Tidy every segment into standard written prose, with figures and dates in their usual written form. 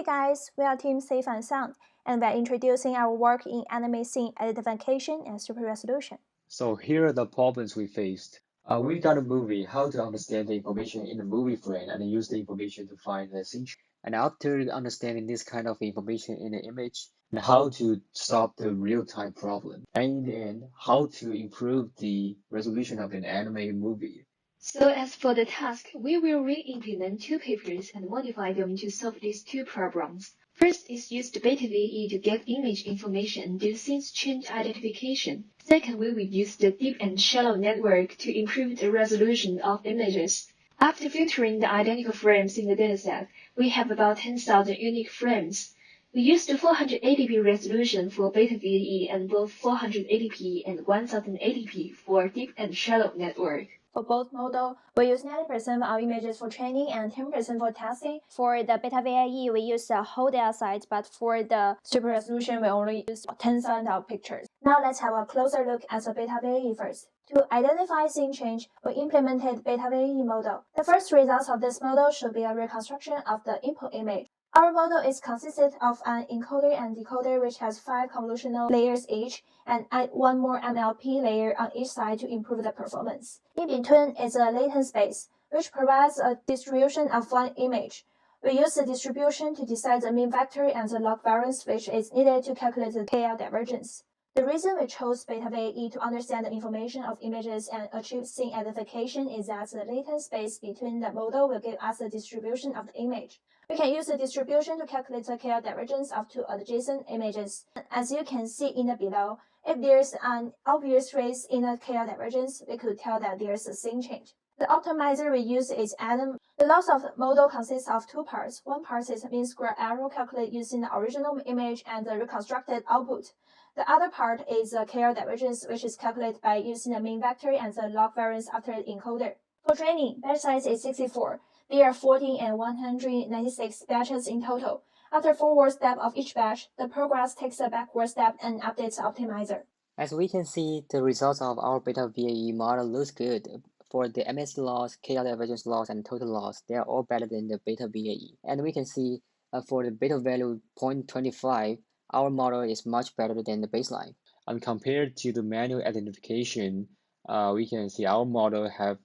guys, we are Team Safe and Sound, and we are introducing our work in anime scene identification and super resolution. So here are the problems we faced. We got a movie, how to understand the information in the movie frame and use the information to find the scene. And after understanding this kind of information in the image, and how to solve the real-time problem. And in the end, how to improve the resolution of an anime movie. So as for the task, we will re-implement two papers and modify them to solve these two problems. First is use the beta VE to get image information and do scenes change identification. Second, we will use the deep and shallow network to improve the resolution of images. After filtering the identical frames in the dataset, we have about 10,000 unique frames. We used the 480p resolution for beta VE and both 480p and 1080p for deep and shallow network. For both model, we use 90% of our images for training and 10% for testing. For the beta VAE, we use the whole dataset, but for the super resolution, we only use 10,000 of pictures. Now let's have a closer look at the beta VAE first. To identify scene change, we implemented beta VAE model. The first result of this model should be a reconstruction of the input image. Our model is consisted of an encoder and decoder which has 5 convolutional layers each, and add one more MLP layer on each side to improve the performance. In between is a latent space, which provides a distribution of one image. We use the distribution to decide the mean vector and the log variance which is needed to calculate the KL divergence. The reason we chose beta VAE to understand the information of images and achieve scene identification is that the latent space between the model will give us the distribution of the image. We can use the distribution to calculate the KL divergence of two adjacent images. As you can see in the below, if there's an obvious raise in the KL divergence, we could tell that there's a scene change. The optimizer we use is Adam. The loss of the model consists of two parts. One part is mean square error calculated using the original image and the reconstructed output. The other part is the KL divergence, which is calculated by using the mean vector and the log variance after the encoder. For training, batch size is 64. There are 14 and 196 batches in total. After forward step of each batch, the progress takes a backward step and updates the optimizer. As we can see, the results of our beta VAE model looks good. For the MSE loss, KL divergence loss, and total loss, they are all better than the beta VAE. And we can see for the beta value 0.25, our model is much better than the baseline. And compared to the manual identification, we can see our model have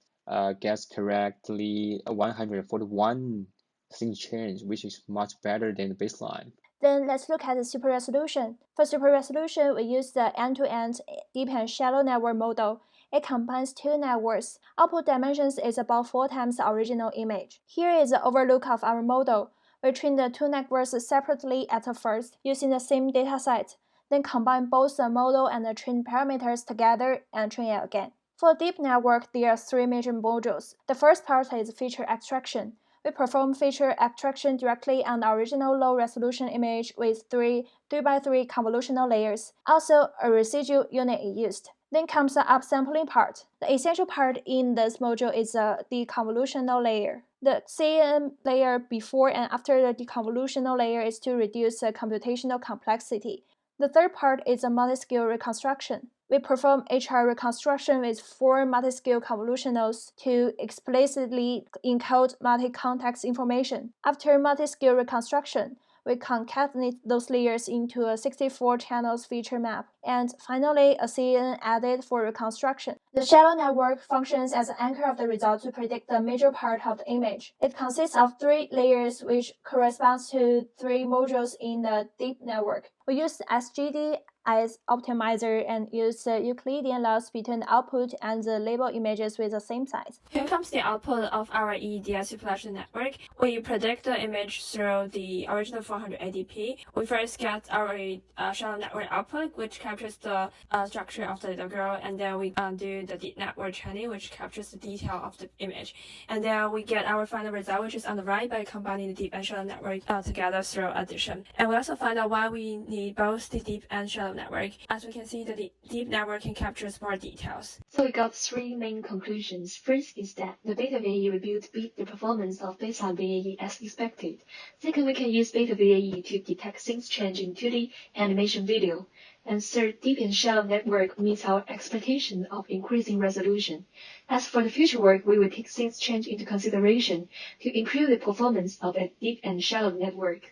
guessed correctly 141 scene change, which is much better than the baseline. Then let's look at the super resolution. For super resolution, we use the end-to-end deep and shallow network model. It combines two networks. Output dimensions is about 4 times the original image. Here is the overlook of our model. We train the two networks separately at first, using the same dataset, then combine both the model and the trained parameters together and train it again. For deep network, there are 3 major modules. The first part is feature extraction. We perform feature extraction directly on the original low-resolution image with 3 3x3 convolutional layers. Also, a residual unit is used. Then comes the upsampling part. The essential part in this module is the deconvolutional layer. The CN layer before and after the deconvolutional layer is to reduce the computational complexity. The third part is a multi-scale reconstruction. We perform HR reconstruction with 4 multi-scale convolutionals to explicitly encode multi-context information. After multi-scale reconstruction, we concatenate those layers into a 64 channels feature map, and finally a CN added for reconstruction. The shallow network functions as an anchor of the result to predict the major part of the image. It consists of 3 layers which corresponds to 3 modules in the deep network. We use SGD as optimizer and use the Euclidean loss between the output and the label images with the same size. Here comes the output of our EEDS superposition network. We predict the image through the original 480p. We first get our shallow network output, which captures the structure of the little girl, and then we do the deep network training, which captures the detail of the image. And then we get our final result, which is on the right, by combining the deep and shallow network together through addition. And we also find out why we need both the deep and shallow network. As we can see, the deep network can capture more details. So we got 3 main conclusions. First is that the beta VAE rebuild beat the performance of baseline VAE as expected. Second, we can use beta VAE to detect scenes change in 2D animation video. And third, deep and shallow network meets our expectation of increasing resolution. As for the future work, we will take scenes change into consideration to improve the performance of a deep and shallow network.